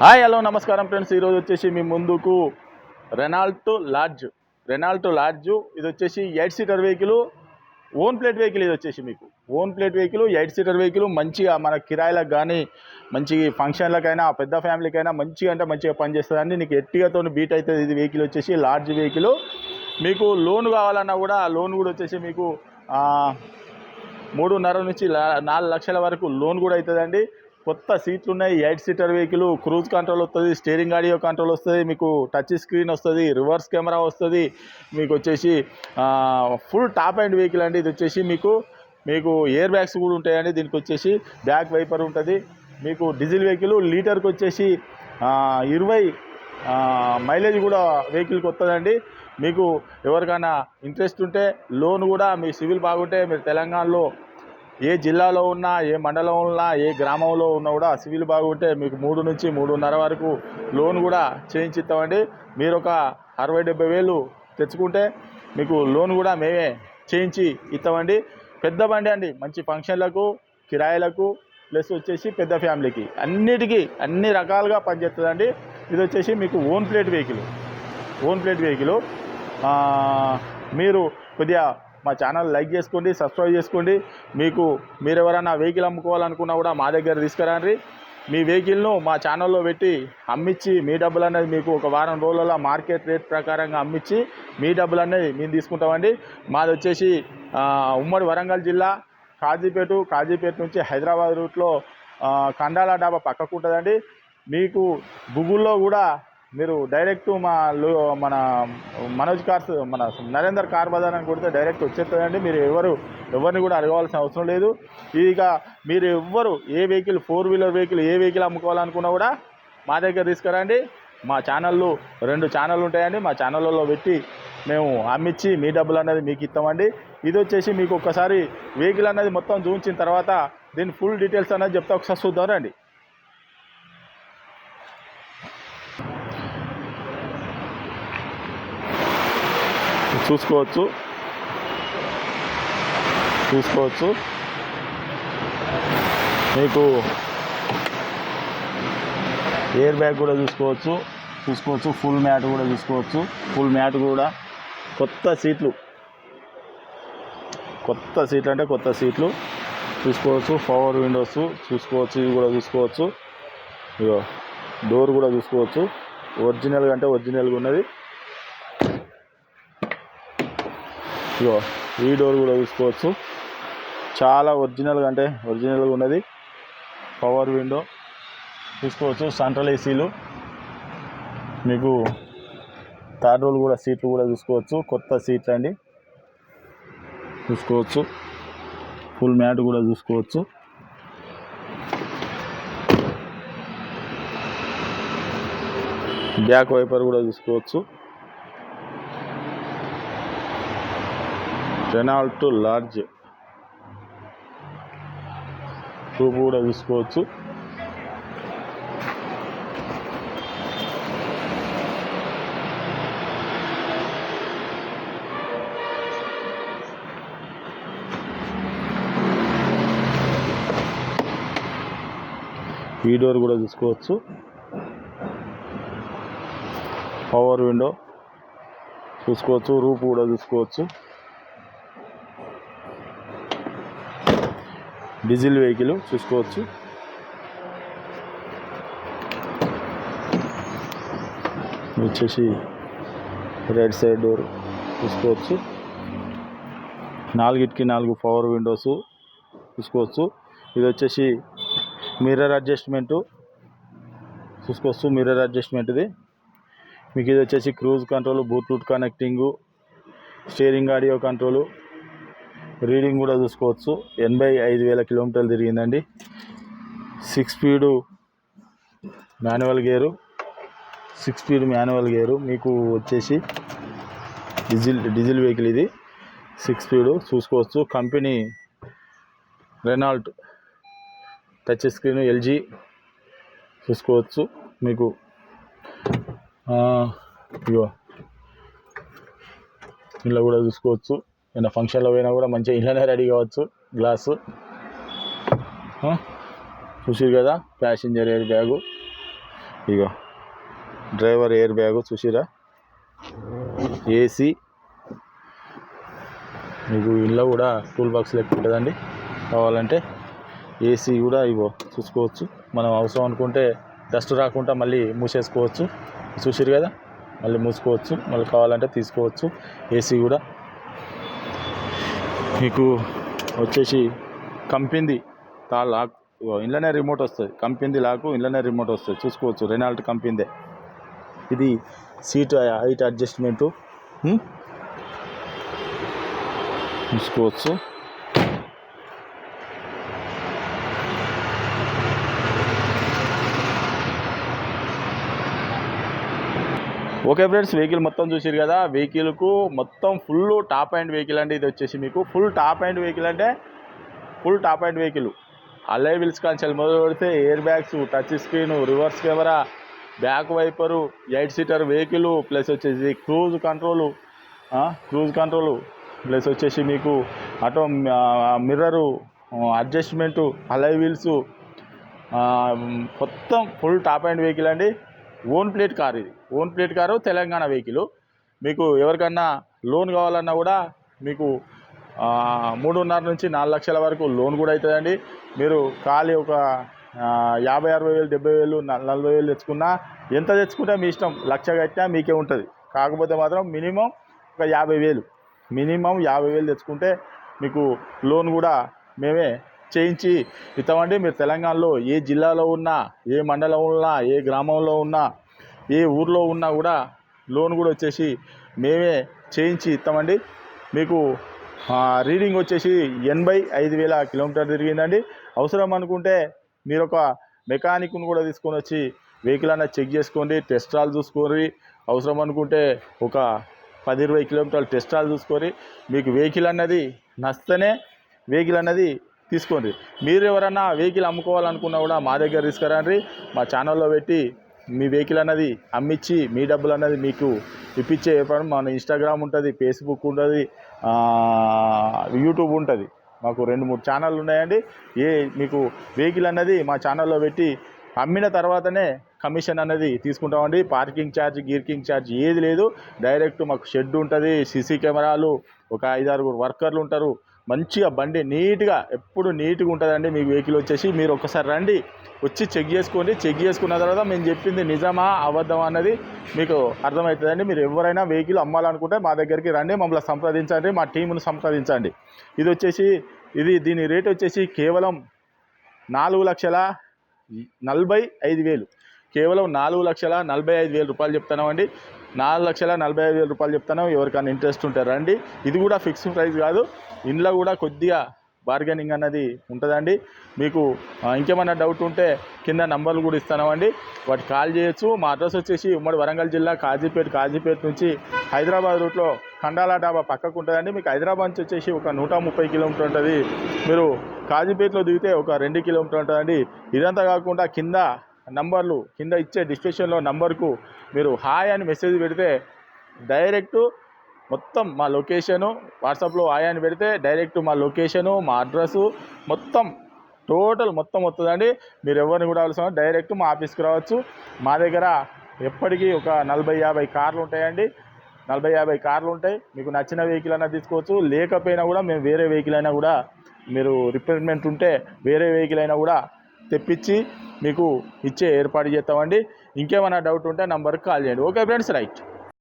Hi hello నమస్కారం friends. ఈరోజు వచ్చేసి మీ ముందుకు రెనాల్ట్ లాడ్జ్ ఇది వచ్చేసి 8 seater vehicle, own plate vehicle. ఇది వచ్చేసి మీకు own plate vehicle, 8 seater vehicle. మంచిగా మన కిరాయిలకు కానీ మంచి ఫంక్షన్లకైనా పెద్ద ఫ్యామిలీకైనా మంచిగా అంటే మంచిగా పనిచేస్తుందండి. నీకు ఎట్టిగాతో బీట్ అవుతుంది. ఇది వెహికల్ వచ్చేసి లాడ్జ్ వెహికల్. మీకు లోన్ కావాలన్నా కూడా లోన్ కూడా వచ్చేసి మీకు 3.5 నుంచి 4 లక్షల వరకు లోన్ కూడా అవుతుందండి. కొత్త సీట్లు ఉన్నాయి. 8 సీటర్ వెహికల్, క్రూజ్ కంట్రోల్ వస్తుంది, స్టీరింగ్ ఆడియో కంట్రోల్ వస్తుంది, మీకు టచ్ స్క్రీన్ వస్తుంది, రివర్స్ కెమెరా వస్తుంది. మీకు వచ్చేసి ఫుల్ టాప్ అండ్ వెహికల్ అండి. ఇది వచ్చేసి మీకు ఎయిర్ బ్యాగ్స్ కూడా ఉంటాయండి. దీనికి వచ్చేసి బ్యాక్ వైపర్ ఉంటుంది. మీకు డీజిల్ వెహికల్, లీటర్కి వచ్చేసి 20 మైలేజ్ కూడా వెహికల్కి వస్తుందండి. మీకు ఎవరికైనా ఇంట్రెస్ట్ ఉంటే లోన్ కూడా, మీ సివిల్ బాగుంటే మీరు తెలంగాణలో ఏ జిల్లాలో ఉన్నా, ఏ మండలంలో ఉన్నా, ఏ గ్రామంలో ఉన్నా కూడా సివిల్ బాగుంటే మీకు 3 నుంచి 3.5 వరకు లోన్ కూడా చేయించిస్తామండి. మీరు ఒక 60-70 వేలు తెచ్చుకుంటే మీకు లోన్ కూడా మేమే చేయించి ఇస్తామండి. పెద్ద బండి అండి. మంచి ఫంక్షన్లకు, కిరాయిలకు, ప్లస్ వచ్చేసి పెద్ద ఫ్యామిలీకి అన్నిటికీ అన్ని రకాలుగా పనిచేస్తుందండి. ఇది వచ్చేసి మీకు ఓన్ ప్లేట్ వెహికల్. మీరు కొద్దిగా మా ఛానల్ లైక్ చేసుకోండి, సబ్స్క్రైబ్ చేసుకోండి. మీరు ఎవరైనా వెహికల్ అమ్ముకోవాలనుకున్నా కూడా మా దగ్గర తీసుకురండి. మీ వెహికల్ను మా ఛానల్లో పెట్టి అమ్మించి మీ డబ్బులు అనేది మీకు ఒక వారం రోజులలో మార్కెట్ రేట్ ప్రకారంగా అమ్మించి మీ డబ్బులు అనేది మేము తీసుకుంటామండి. మాది వచ్చేసి ఉమ్మడి వరంగల్ జిల్లా కాజీపేట నుంచి హైదరాబాద్ రూట్లో కండాల డాబా పక్కకు ఉంటుందండి. మీకు గూగుల్లో కూడా మీరు డైరెక్ట్ మన మనోజ్ కార్స్, మన నరేందర్ కార్ బజార్ అని కొడితే డైరెక్ట్ వచ్చేస్తుందండి. మీరు ఎవరిని కూడా అడగవలసిన అవసరం లేదు. ఇక మీరు ఏ వెహికల్, 4 వీలర్ వెహికల్, ఏ వెహికల్ అమ్ముకోవాలనుకున్నా కూడా మా దగ్గర తీసుకురండి. మా ఛానళ్ళు 2 ఛానళ్ళు ఉంటాయండి. మా ఛానళ్ళలో పెట్టి మేము అమ్మించి మీ డబ్బులు అనేది మీకు ఇస్తామండి. ఇది వచ్చేసి మీకు ఒక్కసారి వెహికల్ అనేది మొత్తం చూపించిన తర్వాత దీని ఫుల్ డీటెయిల్స్ అనేది చెప్తా. ఒకసారి చూద్దాం రండి. చూసుకోవచ్చు మీకు ఎయిర్ బ్యాగ్ కూడా చూసుకోవచ్చు. ఫుల్ మ్యాట్ కూడా చూసుకోవచ్చు. కొత్త సీట్లు అంటే కొత్త సీట్లు చూసుకోవచ్చు. పవర్ విండోస్ చూసుకోవచ్చు. ఇవి కూడా చూసుకోవచ్చు. ఇగో డోర్ కూడా చూసుకోవచ్చు. ఒరిజినల్గా అంటే ఒరిజినల్గా ఉన్నది. ఇగో ఈ డోర్ కూడా చూసుకోవచ్చు. చాలా ఒరిజినల్గా అంటే ఒరిజినల్గా ఉన్నది. పవర్ విండో చూసుకోవచ్చు. సెంట్రల్ ఏసీలు, మీకు థర్డ్ రోల్ కూడా సీట్లు కూడా చూసుకోవచ్చు. కొత్త సీట్లు అండి చూసుకోవచ్చు. ఫుల్ మ్యాట్ కూడా చూసుకోవచ్చు. బ్యాక్ వైపర్ కూడా చూసుకోవచ్చు. రెనాల్ట్ లాడ్జ్ రూపు కూడా చూసుకోవచ్చు. ఈ డోర్ కూడా చూసుకోవచ్చు. పవర్ విండో చూసుకోవచ్చు. రూపు కూడా చూసుకోవచ్చు. డీజిల్ వెహికల్ చూసుకోవచ్చు. వచ్చేసి రైట్ సైడ్ డోర్ చూసుకోవచ్చు. 4కి 4 పవర్ విండోస్ చూసుకోవచ్చు. ఇది వచ్చేసి మిర్రర్ అడ్జస్ట్మెంట్ చూసుకోవచ్చు. ఇది మీకు ఇది వచ్చేసి cruise control, Bluetooth connecting, steering audio control, reading కూడా చూసుకోవచ్చు. 85,000 కిలోమీటర్లు తిరిగిందండి. 6 స్పీడ్ మాన్యువల్ గేరు. మీకు వచ్చేసి డీజిల్ వెహికల్ ఇది. 6 స్పీడ్ చూసుకోవచ్చు. Company Renault, touch screen LG చూసుకోవచ్చు. మీకు ఇగో ఇలా కూడా చూసుకోవచ్చు. ఏమైనా ఫంక్షన్లో పోయినా కూడా మంచిగా ఇంట్లోనే రెడీ కావచ్చు. గ్లాసు చూసారు కదా. ప్యాసింజర్ ఎయిర్ బ్యాగు, ఇగో డ్రైవర్ ఎయిర్ బ్యాగు చూసిరా, ఏసీ, మీకు ఇంట్లో కూడా టూల్ బాక్స్ లెక్క ఉంటుందండి. కావాలంటే ఏసీ కూడా ఇగో చూసుకోవచ్చు. మనం అవసరం అనుకుంటే డస్ట్ రాకుండా మళ్ళీ మూసేసుకోవచ్చు. చూసిరు కదా, మళ్ళీ మూసుకోవచ్చు, మళ్ళీ కావాలంటే తీసుకోవచ్చు. ఏసీ కూడా మీకు వచ్చేసి కంపెనీ లాక్, ఇంట్లోనే రిమోట్ వస్తుంది. కంపెనీ లాకు ఇంట్లోనే రిమోట్ వస్తుంది, చూసుకోవచ్చు. రెనాల్ట్ కంపెనీదే ఇది. సీట్ హైట్ అడ్జస్ట్మెంటు చూసుకోవచ్చు. ఓకే ఫ్రెండ్స్, వెహికల్ మొత్తం చూసారు కదా. వెహికల్కు మొత్తం ఫుల్ టాప్ అండ్ వెహికల్ అండి. ఇది వచ్చేసి మీకు ఫుల్ టాప్ అండ్ వెహికల్ అంటే full top and vehicle. Alai wheels cancel మొదలు పెడితే air bags, touch screen, reverse camera, back viper, 8 seater vehicle, plus వచ్చేసి క్రూజ్ కంట్రోలు ప్లస్ వచ్చేసి మీకు ఆటో మిర్రరు అడ్జస్ట్మెంటు, అలై వీల్స్, మొత్తం ఫుల్ టాప్ అండ్ వెహికల్ అండి. Own plate car ఇది. Own plate car, Telangana vehicle. మీకు ఎవరికన్నా లోన్ కావాలన్నా కూడా మీకు 3.5 నుంచి 4 లక్షల వరకు లోన్ కూడా అవుతుందండి. మీరు ఖాళీ ఒక 50,000, 60,000, 70,000, 40,000 తెచ్చుకున్నా, ఎంత తెచ్చుకుంటే మీ ఇష్టం. 1,00,000 కట్టినా మీకే ఉంటుంది. కాకపోతే మాత్రం మినిమం ఒక 50,000, మినిమం 50,000 తెచ్చుకుంటే మీకు లోన్ కూడా మేమే చేయించి ఇస్తామండి. మీరు తెలంగాణలో ఏ జిల్లాలో ఉన్నా, ఏ మండలంలో ఉన్నా, ఏ గ్రామంలో ఉన్నా, ఏ ఊర్లో ఉన్నా కూడా లోన్ కూడా వచ్చేసి మేమే చేయించి ఇస్తామండి. మీకు రీడింగ్ వచ్చేసి 85,000 కిలోమీటర్ తిరిగిందండి. అవసరం అనుకుంటే మీరు ఒక మెకానిక్ను కూడా తీసుకొని వచ్చి వెహికల్ అన్నది చెక్ చేసుకోండి, టెస్ట్ డ్రైవ్ చూసుకోండి. అవసరం అనుకుంటే ఒక 10-20 కిలోమీటర్లు టెస్ట్ డ్రైవ్ చూసుకొని మీకు వెహికల్ అన్నది నచ్చితేనే వెహికల్ అన్నది తీసుకోండి. మీరు ఎవరన్నా వెహికల్ అమ్ముకోవాలనుకున్నా కూడా మా దగ్గర తీసుకురండి. మా ఛానల్లో పెట్టి మీ వెహికల్ అన్నది అమ్మించి మీ డబ్బులు అన్నది మీకు ఇప్పించే ఏర్పాటు. మన ఇన్స్టాగ్రామ్ ఉంటుంది, ఫేస్బుక్ ఉంటుంది, యూట్యూబ్ ఉంటుంది. మాకు 2-3 ఛానళ్ళు ఉన్నాయండి. మీకు వెహికల్ అన్నది మా ఛానల్లో పెట్టి అమ్మిన తర్వాతనే కమిషన్ అన్నది తీసుకుంటామండి. పార్కింగ్ ఛార్జ్, గీర్కింగ్ ఛార్జ్ ఏది లేదు. డైరెక్ట్ మాకు షెడ్ ఉంటుంది, సీసీ కెమెరాలు, ఒక 5-6 వర్కర్లు ఉంటారు. మంచిగా బండి నీట్గా, ఎప్పుడు నీట్గా ఉంటుందండి. మీకు వెహికల్ వచ్చేసి మీరు ఒకసారి రండి, వచ్చి చెక్ చేసుకోండి. చెక్ చేసుకున్న తర్వాత మేము చెప్పింది నిజమా అబద్ధమా అన్నది మీకు అర్థమవుతుందండి. మీరు ఎవరైనా వెహికల్ అమ్మాలనుకుంటే మా దగ్గరికి రండి, మమ్మల్ని సంప్రదించండి, మా టీమును సంప్రదించండి. ఇది వచ్చేసి దీని రేట్ వచ్చేసి కేవలం 4,45,000, కేవలం 4,45,000 రూపాయలు చెప్తున్నామండి. 4,45,000 రూపాయలు చెప్తాను. ఎవరికైనా ఇంట్రెస్ట్ ఉంటే రండి. ఇది కూడా ఫిక్స్డ్ ప్రైస్ కాదు, ఇంట్లో కూడా కొద్దిగా బార్గెనింగ్ అన్నది ఉంటుందండి. మీకు ఇంకేమైనా డౌట్ ఉంటే కింద నంబర్లు కూడా ఇస్తామండి, వాటికి కాల్ చేయొచ్చు. మా అడ్రస్ వచ్చేసి ఉమ్మడి వరంగల్ జిల్లా కాజీపేట నుంచి హైదరాబాద్ రూట్లో ఖండాల డాబా పక్కకు ఉంటుందండి. మీకు హైదరాబాద్ నుంచి వచ్చేసి ఒక 130 కిలోమీటర్ ఉంటుంది. మీరు కాజీపేటలో దిగితే ఒక 2 కిలోమీటర్ ఉంటుందండి. ఇదంతా కాకుండా కింద నంబర్లు, కింద ఇచ్చే డిస్క్రిప్షన్లో నంబర్కు మీరు హాయ్ అని మెసేజ్ పెడితే డైరెక్టు మొత్తం మా లొకేషను, వాట్సాప్లో హాయ్ అని పెడితే డైరెక్ట్ మా లొకేషను, మా అడ్రస్సు మొత్తం టోటల్ మొత్తం వస్తుందండి. మీరు ఎవరిని కూడా అవసరం డైరెక్ట్ మా ఆఫీస్కి రావచ్చు. మా దగ్గర ఎప్పటికీ ఒక 40-50 కార్లు ఉంటాయండి. 40-50 కార్లు ఉంటాయి. మీకు నచ్చిన వెహికల్ అయినా తీసుకోవచ్చు. లేకపోయినా కూడా మేము వేరే వెహికల్ అయినా కూడా, మీరు రిపేర్మెంట్ ఉంటే వేరే వెహికల్ అయినా కూడా తెప్పించి మీకు ఇచ్చే ఏర్పాటు చేస్తామండి. ఇంకేమైనా డౌట్ ఉంటే నంబర్కి కాల్ చేయండి. Okay friends, right.